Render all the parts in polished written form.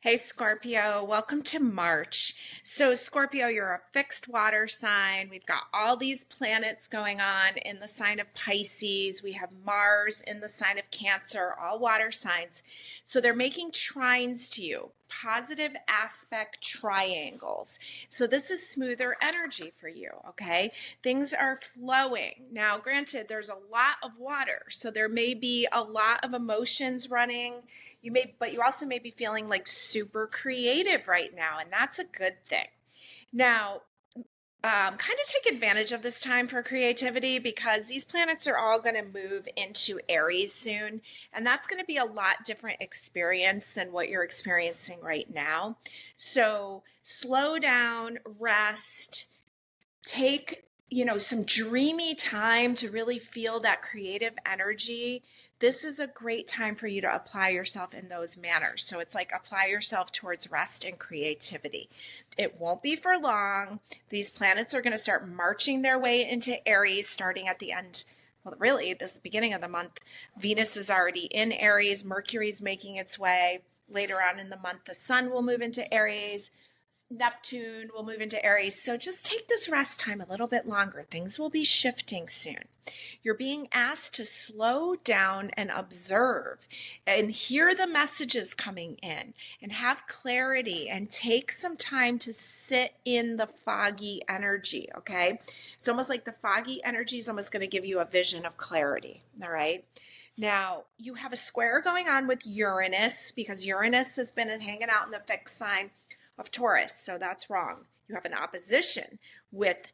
Hey Scorpio, welcome to March. So Scorpio, you're a fixed water sign. We've got all these planets going on in the sign of Pisces. We have Mars in the sign of Cancer, all water signs. So they're making trines to you, positive aspect triangles. So this is smoother energy for you, okay? Things are flowing. Now, granted, there's a lot of water, so there may be a lot of emotions running. But you also may be feeling like super creative right now, and that's a good thing. Now, kind of take advantage of this time for creativity because these planets are all going to move into Aries soon, and that's going to be a lot different experience than what you're experiencing right now. So slow down, rest, take some dreamy time to really feel that creative energy. This is a great time for you to apply yourself in those manners. So it's like apply yourself towards rest and creativity. It won't be for long. These planets are going to start marching their way into Aries starting at the end. Well, really, this is the beginning of the month. Venus is already in Aries. Mercury's making its way. Later on in the month, the sun will move into Aries. Neptune will move into Aries. So just take this rest time a little bit longer. Things will be shifting soon. You're being asked to slow down and observe and hear the messages coming in and have clarity and take some time to sit in the foggy energy, okay? It's almost like the foggy energy is almost going to give you a vision of clarity, all right? Now, you have a square going on with Uranus because Uranus has been hanging out in the fixed sign of Taurus, so that's wrong. You have an opposition with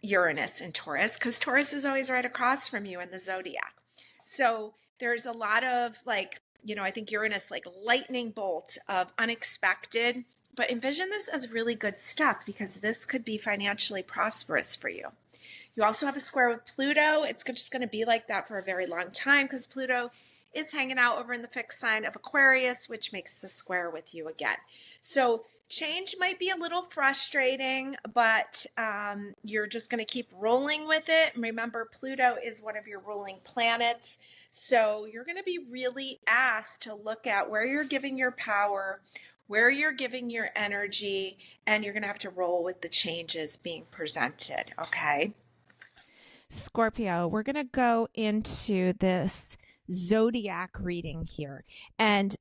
Uranus and Taurus because Taurus is always right across from you in the zodiac. So there's a lot of I think Uranus like lightning bolt of unexpected, but envision this as really good stuff because this could be financially prosperous for you. You also have a square with Pluto. It's just going to be like that for a very long time because Pluto is hanging out over in the fixed sign of Aquarius, which makes the square with you again. So change might be a little frustrating, but you're just going to keep rolling with it. Remember, Pluto is one of your ruling planets. So you're going to be really asked to look at where you're giving your power, where you're giving your energy, and you're going to have to roll with the changes being presented, okay? Scorpio, we're going to go into this zodiac reading here. And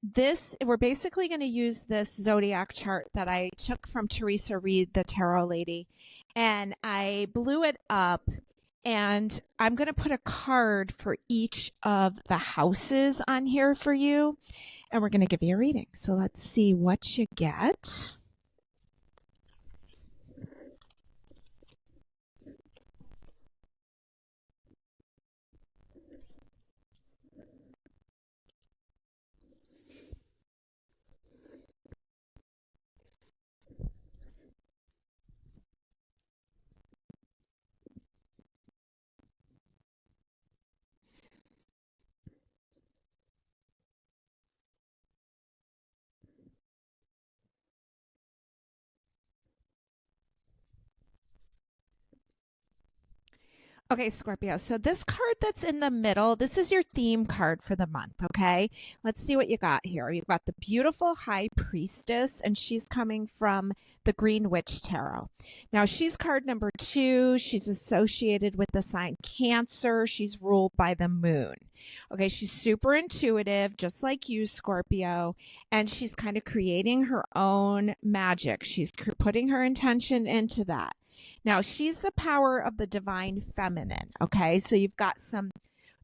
we're basically going to use this zodiac chart that I took from Teresa Reed, the tarot lady, and I blew it up. And I'm going to put a card for each of the houses on here for you. And we're going to give you a reading. So let's see what you get. Okay, Scorpio. So this card that's in the middle, this is your theme card for the month, okay? Let's see what you got here. You've got the beautiful High Priestess, and she's coming from the Green Witch Tarot. Now, she's card number 2. She's associated with the sign Cancer. She's ruled by the moon. Okay, she's super intuitive, just like you, Scorpio, and she's kind of creating her own magic. She's putting her intention into that. Now, she's the power of the divine feminine, okay? So you've got some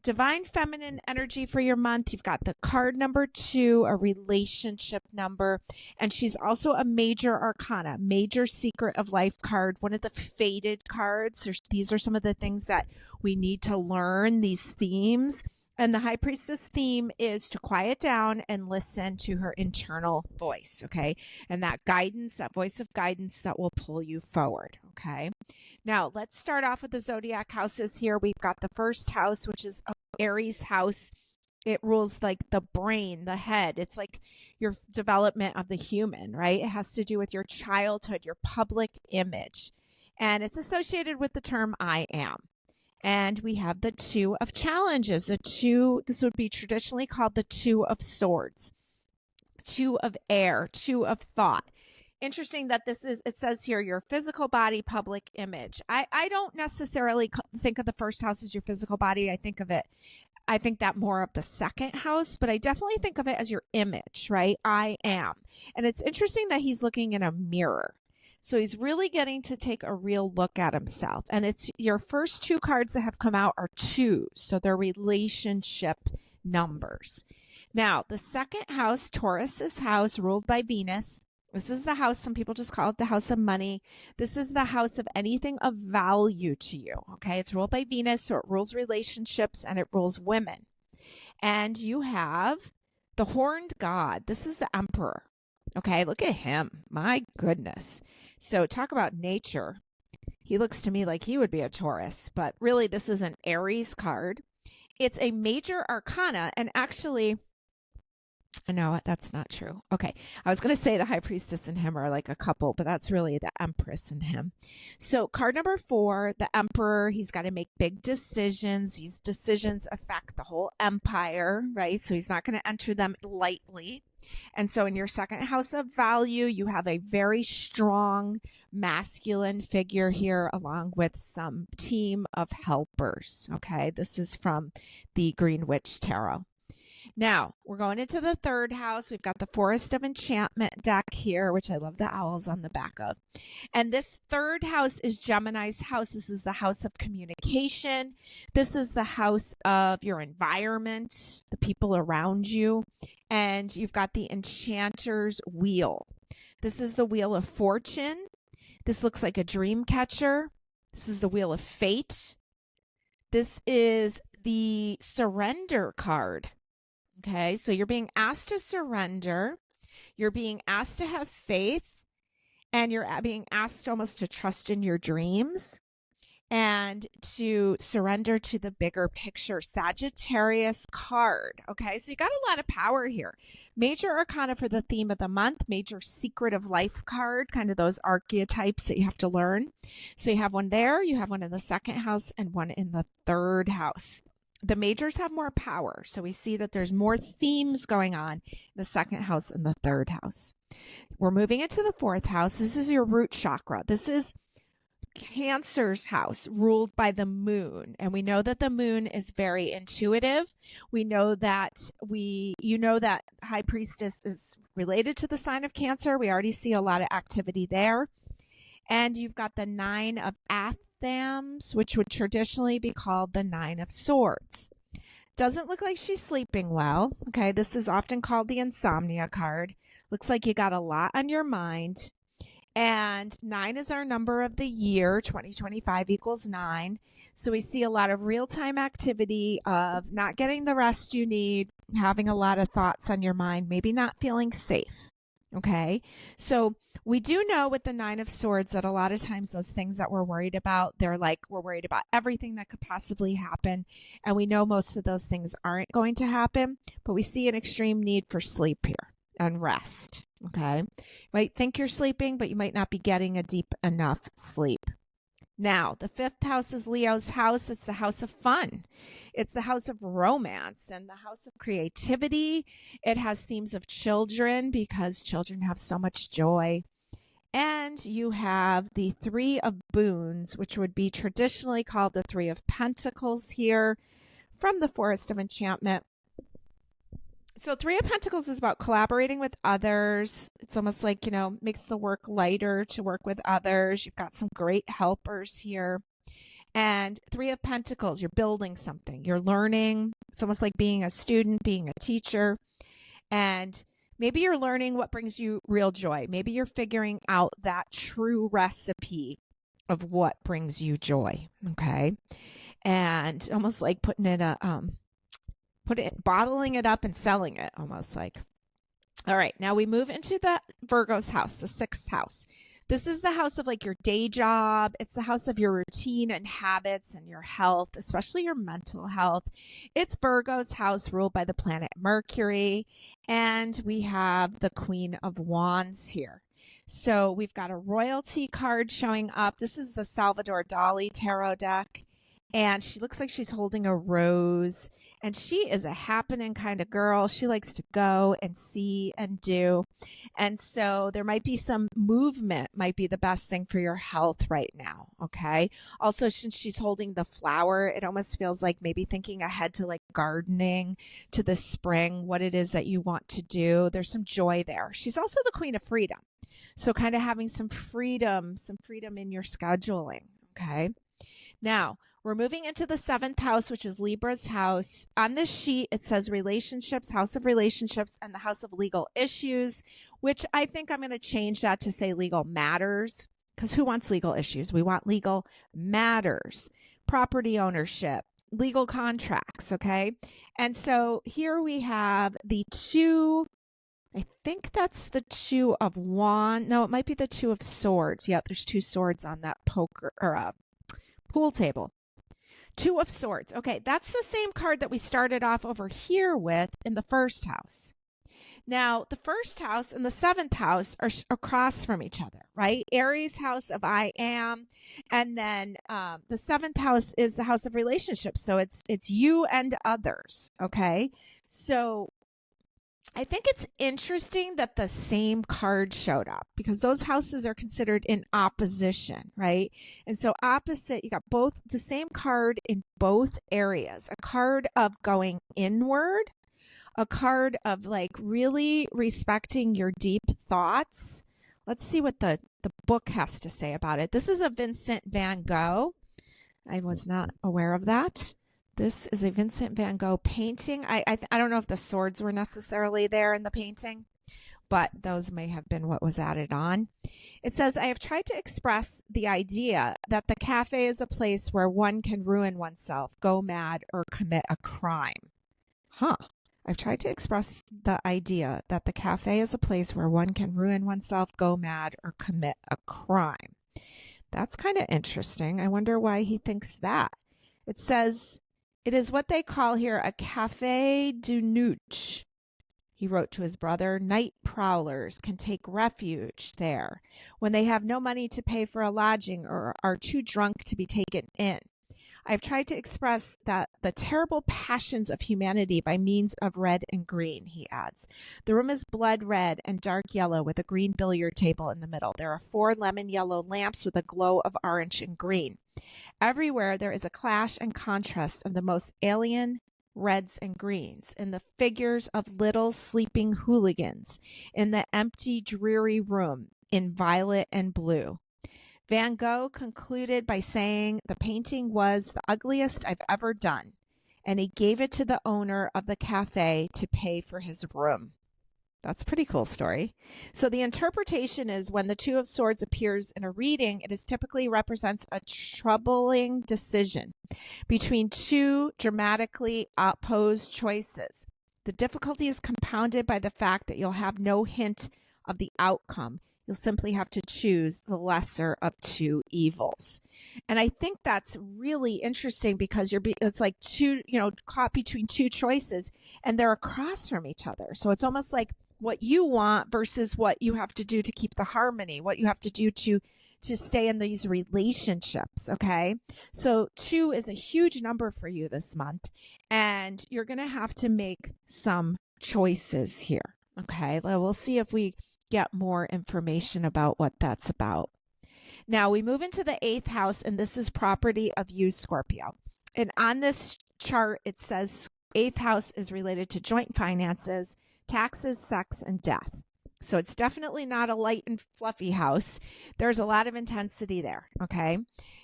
divine feminine energy for your month. You've got the card number 2, a relationship number, and she's also a major arcana, major secret of life card, one of the fated cards. These are some of the things that we need to learn, these themes. And the High Priestess theme is to quiet down and listen to her internal voice, okay? And that guidance, that voice of guidance that will pull you forward, okay? Now, let's start off with the zodiac houses here. We've got the first house, which is Aries house. It rules like the brain, the head. It's like your development of the human, right? It has to do with your childhood, your public image. And it's associated with the term I am. And we have the 2 of challenges. This would be traditionally called the 2 of swords. Two of air, two of thought. Interesting that it says here, your physical body, public image. I don't necessarily think of the first house as your physical body. I think that more of the second house, but I definitely think of it as your image, right? I am. And it's interesting that he's looking in a mirror. So he's really getting to take a real look at himself. And it's your first two cards that have come out are twos. So they're relationship numbers. Now, the second house, Taurus's house, ruled by Venus. This is the house, some people just call it the house of money. This is the house of anything of value to you, okay? It's ruled by Venus, so it rules relationships and it rules women. And you have the horned god. This is the emperor, okay? Look at him. My goodness. So talk about nature. He looks to me like he would be a Taurus, but really this is an Aries card. It's a major arcana, and actually, no, that's not true. Okay. I was going to say the high priestess and him are like a couple, but that's really the empress and him. So card number 4, the emperor, he's got to make big decisions. These decisions affect the whole empire, right? So he's not going to enter them lightly. And so in your second house of value, you have a very strong masculine figure here, along with some team of helpers. Okay. This is from the Green Witch Tarot. Now, we're going into the third house. We've got the Forest of Enchantment deck here, which I love the owls on the back of. And this third house is Gemini's house. This is the house of communication. This is the house of your environment, the people around you. And you've got the Enchanter's Wheel. This is the Wheel of Fortune. This looks like a dream catcher. This is the Wheel of Fate. This is the Surrender card. Okay, so you're being asked to surrender, you're being asked to have faith, and you're being asked almost to trust in your dreams and to surrender to the bigger picture. Sagittarius card. Okay, so you got a lot of power here. Major arcana for the theme of the month, major secret of life card, kind of those archetypes that you have to learn. So you have one there, you have one in the second house, and one in the third house. The majors have more power. So we see that there's more themes going on in the second house and the third house. We're moving into the fourth house. This is your root chakra. This is Cancer's house, ruled by the moon. And we know that the moon is very intuitive. We know that that High Priestess is related to the sign of Cancer. We already see a lot of activity there. And you've got the 9 of Athams, which would traditionally be called the 9 of Swords. Doesn't look like she's sleeping well. Okay, this is often called the insomnia card. Looks like you got a lot on your mind. And 9 is our number of the year. 2025 equals 9. So we see a lot of real-time activity of not getting the rest you need, having a lot of thoughts on your mind, maybe not feeling safe. Okay, so we do know with the 9 of Swords that a lot of times those things that we're worried about, they're like, we're worried about everything that could possibly happen. And we know most of those things aren't going to happen, but we see an extreme need for sleep here and rest. Okay, you might think you're sleeping, but you might not be getting a deep enough sleep. Now, the fifth house is Leo's house. It's the house of fun. It's the house of romance and the house of creativity. It has themes of children because children have so much joy. And you have the 3 of Boons, which would be traditionally called the 3 of Pentacles here from the Forest of Enchantment. So 3 of Pentacles is about collaborating with others. It's almost like, makes the work lighter to work with others. You've got some great helpers here. And 3 of Pentacles, you're building something. You're learning. It's almost like being a student, being a teacher. And maybe you're learning what brings you real joy. Maybe you're figuring out that true recipe of what brings you joy. Okay. And almost like bottling it up and selling it, almost like. All right, now we move into the Virgo's house, the 6th house. This is the house of like your day job. It's the house of your routine and habits and your health, especially your mental health. It's Virgo's house ruled by the planet Mercury. And we have the Queen of Wands here. So we've got a royalty card showing up. This is the Salvador Dali tarot deck. And she looks like she's holding a rose. And she is a happening kind of girl. She likes to go and see and do. And so there might be some movement, might be the best thing for your health right now. Okay. Also, since she's holding the flower, it almost feels like maybe thinking ahead to like gardening, to the spring, what it is that you want to do. There's some joy there. She's also the queen of freedom. So kind of having some freedom in your scheduling. Okay. Now, we're moving into the 7th house, which is Libra's house. On this sheet, it says relationships, house of relationships, and the house of legal issues, which I think I'm going to change that to say legal matters, because who wants legal issues? We want legal matters, property ownership, legal contracts, okay? And so here we have the 2, I think that's the 2 of wands. No, it might be the 2 of swords. Yeah, there's 2 swords on that poker or pool table. 2 of swords. Okay, that's the same card that we started off over here with in the 1st house. Now, the 1st house and the 7th house are across from each other, right? Aries house of I am, and then the 7th house is the house of relationships. So it's you and others, okay? So I think it's interesting that the same card showed up because those houses are considered in opposition, right? And so opposite, you got both the same card in both areas, a card of going inward, a card of like really respecting your deep thoughts. Let's see what the book has to say about it. This is a Vincent van Gogh. I was not aware of that. This is a Vincent van Gogh painting. I don't know if the swords were necessarily there in the painting, but those may have been what was added on. It says, I have tried to express the idea that the cafe is a place where one can ruin oneself, go mad, or commit a crime. I've tried to express the idea that the cafe is a place where one can ruin oneself, go mad, or commit a crime. That's kind of interesting. I wonder why he thinks that. It says, it is what they call here a café de nuit. He wrote to his brother, night prowlers can take refuge there when they have no money to pay for a lodging or are too drunk to be taken in. I've tried to express that the terrible passions of humanity by means of red and green, he adds. The room is blood red and dark yellow with a green billiard table in the middle. There are 4 lemon yellow lamps with a glow of orange and green. Everywhere there is a clash and contrast of the most alien reds and greens in the figures of little sleeping hooligans in the empty, dreary room in violet and blue. Van Gogh concluded by saying the painting was the ugliest I've ever done, and he gave it to the owner of the cafe to pay for his room. That's a pretty cool story. So the interpretation is when the 2 of swords appears in a reading, it is typically represents a troubling decision between 2 dramatically opposed choices. The difficulty is compounded by the fact that you'll have no hint of the outcome. You'll simply have to choose the lesser of 2 evils. And I think that's really interesting because it's like caught between 2 choices and they're across from each other. So it's almost like what you want versus what you have to do to keep the harmony, what you have to do to stay in these relationships. Okay. So 2 is a huge number for you this month, and you're going to have to make some choices here. Okay. We'll see if we get more information about what that's about. Now we move into the 8th house, and this is property of you, Scorpio. And on this chart, it says 8th house is related to joint finances, taxes, sex, and death. So it's definitely not a light and fluffy house. There's a lot of intensity there. Okay.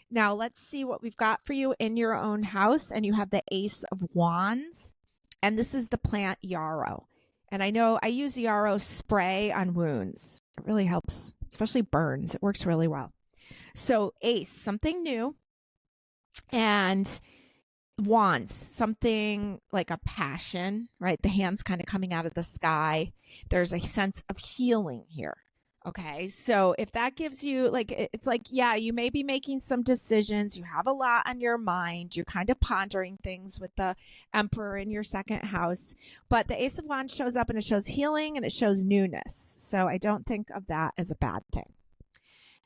Now let's see what we've got for you in your own house. And you have the Ace of Wands, and this is the plant yarrow. And I know I use yarrow spray on wounds. It really helps, especially burns. It works really well. So Ace, something new, and Wands, something like a passion, right? The hands kind of coming out of the sky. There's a sense of healing here. Okay. So if that gives you it's like, yeah, you may be making some decisions. You have a lot on your mind. You're kind of pondering things with the Emperor in your 2nd house, but the Ace of Wands shows up and it shows healing and it shows newness. So I don't think of that as a bad thing.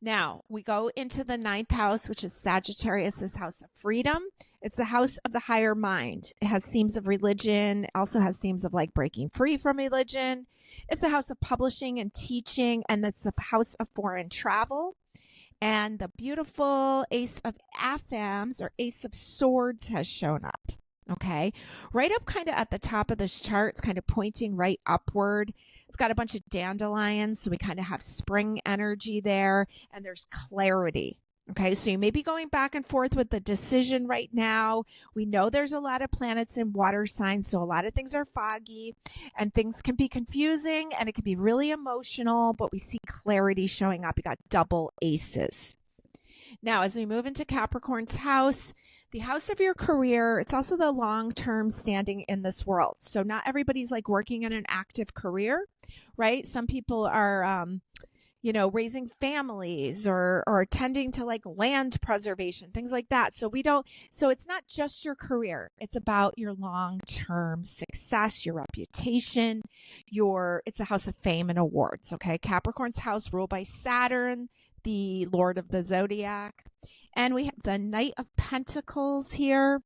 Now we go into the ninth house, which is Sagittarius's house of freedom. It's the house of the higher mind. It has themes of religion, also has themes of like breaking free from religion. It's the house of publishing and teaching, and it's the house of foreign travel. And the beautiful Ace of Athams or Ace of Swords has shown up. Okay, right up kind of at the top of this chart, it's kind of pointing right upward. It's got a bunch of dandelions, so we kind of have spring energy there, and there's clarity. Okay, so you may be going back and forth with the decision right now. We know there's a lot of planets in water signs, so a lot of things are foggy and things can be confusing and it can be really emotional, but we see clarity showing up. You got double aces. Now, as we move into Capricorn's house, the house of your career, it's also the long-term standing in this world. So not everybody's like working in an active career, right? Some people are, raising families or tending to like land preservation, things like that. So it's not just your career. It's about your long-term success, your reputation, it's a house of fame and awards. Okay. Capricorn's house ruled by Saturn, the Lord of the Zodiac. And we have the Knight of Pentacles here.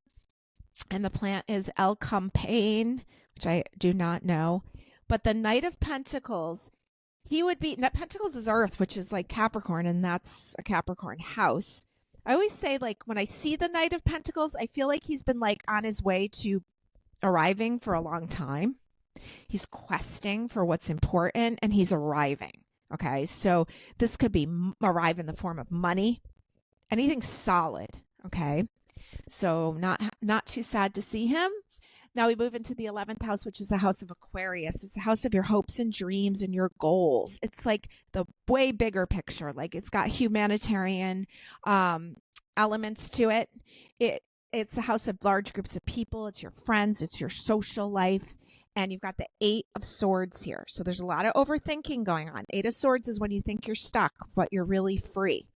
And the plant is El Campaign, which I do not know. But the Knight of Pentacles, Pentacles is Earth, which is like Capricorn, and that's a Capricorn house. I always say, like, when I see the Knight of Pentacles, I feel like he's been like on his way to arriving for a long time. He's questing for what's important and he's arriving. Okay, so this could be arrive in the form of money, anything solid. Okay, so not too sad to see him. Now we move into the 11th house, which is the house of Aquarius. It's the house of your hopes and dreams and your goals. It's like the way bigger picture. Like it's got humanitarian elements to it. It's a house of large groups of people. It's your friends. It's your social life. And you've got the 8 of Swords here. So there's a lot of overthinking going on. 8 of Swords is when you think you're stuck, but you're really free.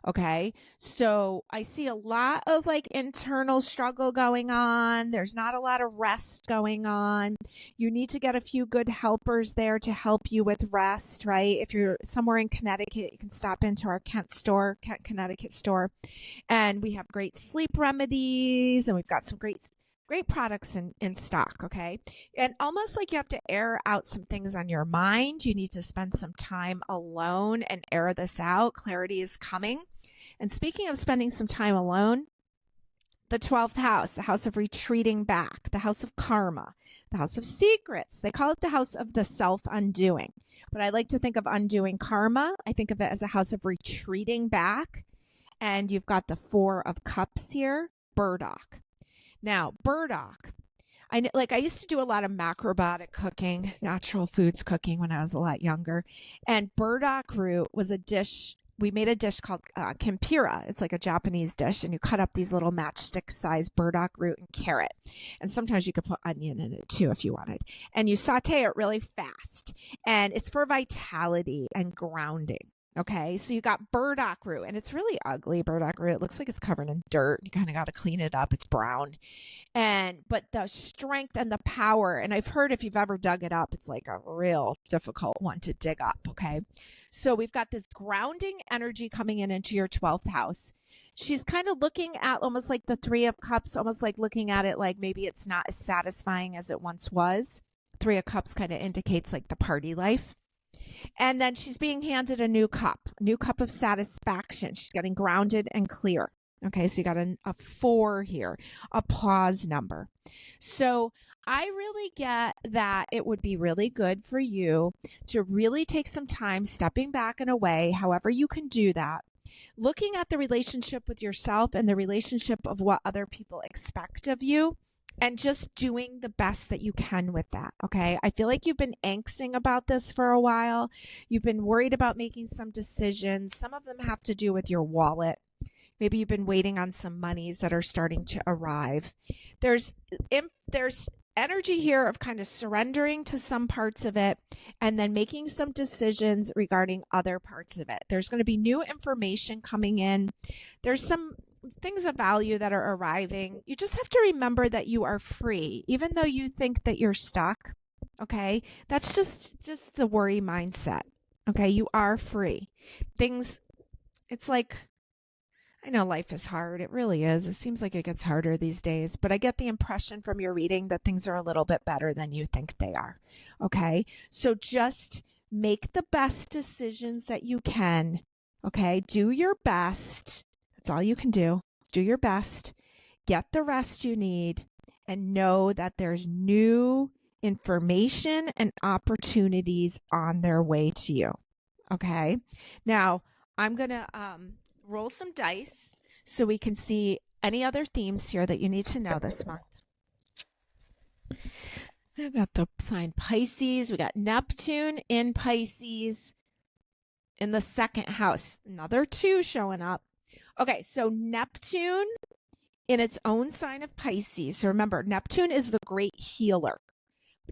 Okay. So I see a lot of like internal struggle going on. There's not a lot of rest going on. You need to get a few good helpers there to help you with rest, right? If you're somewhere in Connecticut, you can stop into our Kent Connecticut store. And we have great sleep remedies and we've got some great products in stock, okay? And almost like you have to air out some things on your mind. You need to spend some time alone and air this out. Clarity is coming. And speaking of spending some time alone, the 12th house, the house of retreating back, the house of karma, the house of secrets. They call it the house of the self-undoing. But I like to think of undoing karma. I think of it as a house of retreating back. And you've got the 4 of cups here, burdock. Now, burdock, I used to do a lot of macrobiotic cooking, natural foods cooking when I was a lot younger. And burdock root was a dish. We made a dish called tempura. It's like a Japanese dish. And you cut up these little matchstick sized burdock root and carrot. And sometimes you could put onion in it too if you wanted. And you saute it really fast. And it's for vitality and grounding. Okay, so you got burdock root, and it's really ugly, burdock root. It looks like it's covered in dirt. You kind of got to clean it up. It's brown. But the strength and the power, and I've heard if you've ever dug it up, it's like a real difficult one to dig up, okay? So we've got this grounding energy coming into your 12th house. She's kind of looking at almost like the 3 of cups, almost like looking at it like maybe it's not as satisfying as it once was. 3 of cups kind of indicates like the party life. And then she's being handed a new cup of satisfaction. She's getting grounded and clear. Okay, so you got a 4 here, a pause number. So I really get that it would be really good for you to really take some time stepping back and away, however you can do that, looking at the relationship with yourself and the relationship of what other people expect of you. And just doing the best that you can with that, okay? I feel like you've been angsting about this for a while. You've been worried about making some decisions. Some of them have to do with your wallet. Maybe you've been waiting on some monies that are starting to arrive. There's energy here of kind of surrendering to some parts of it and then making some decisions regarding other parts of it. There's going to be new information coming in. There's some things of value that are arriving. You just have to remember that you are free, even though you think that you're stuck. Okay. That's just the worry mindset. Okay. You are free. Things it's like, I know life is hard. It really is. It seems like it gets harder these days, but I get the impression from your reading that things are a little bit better than you think they are. Okay. So just make the best decisions that you can. Okay. Do your best. That's all you can do. Do your best. Get the rest you need, and know that there's new information and opportunities on their way to you. Okay. Now I'm going to, roll some dice so we can see any other themes here that you need to know this month. I got the sign Pisces. We got Neptune in Pisces in the second house. Another 2 showing up. Okay, so Neptune in its own sign of Pisces. So remember, Neptune is the great healer.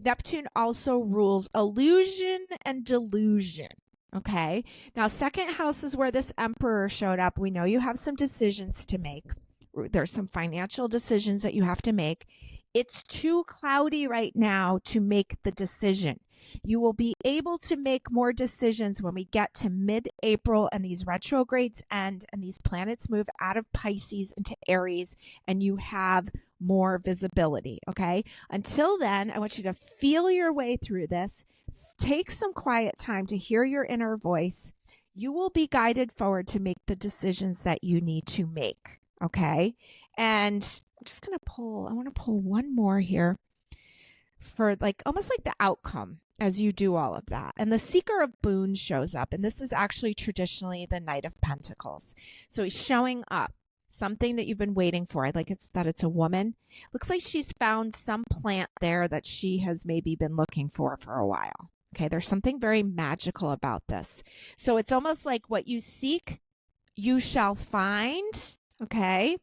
Neptune also rules illusion and delusion. Okay. Now, second house is where this emperor showed up. We know you have some decisions to make. There's some financial decisions that you have to make. It's too cloudy right now to make the decision. You will be able to make more decisions when we get to mid-April and these retrogrades end and these planets move out of Pisces into Aries and you have more visibility. Okay. Until then, I want you to feel your way through this. Take some quiet time to hear your inner voice. You will be guided forward to make the decisions that you need to make. Okay. And I'm just going to I want to pull one more here for almost like the outcome as you do all of that. And the Seeker of Boons shows up. And this is actually traditionally the Knight of Pentacles. So he's showing up. Something that you've been waiting for. I like it's a woman. Looks like she's found some plant there that she has maybe been looking for a while. Okay, there's something very magical about this. So it's almost like what you seek, you shall find. Okay,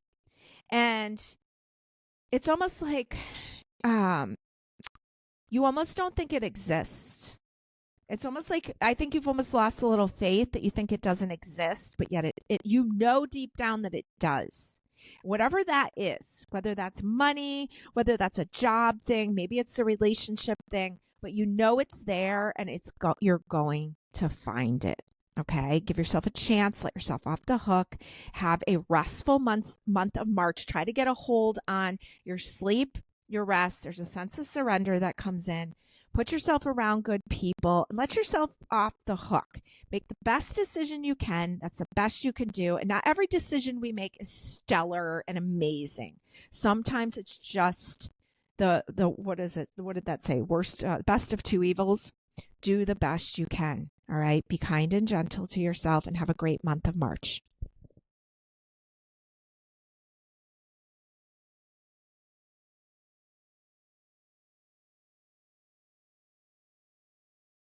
and it's almost like you almost don't think it exists. It's almost like I think you've almost lost a little faith that you think it doesn't exist, but yet it you know deep down that it does. Whatever that is, whether that's money, whether that's a job thing, maybe it's a relationship thing, but you know it's there and you're going to find it. Okay, give yourself a chance, let yourself off the hook, have a restful month of March. Try to get a hold on your sleep, your rest. There's a sense of surrender that comes in. Put yourself around good people and let yourself off the hook. Make the best decision you can. That's the best you can do. And not every decision we make is stellar and amazing. Sometimes it's just the what is it? What did that say? Best of 2 evils. Do the best you can. All right. Be kind and gentle to yourself and have a great month of March.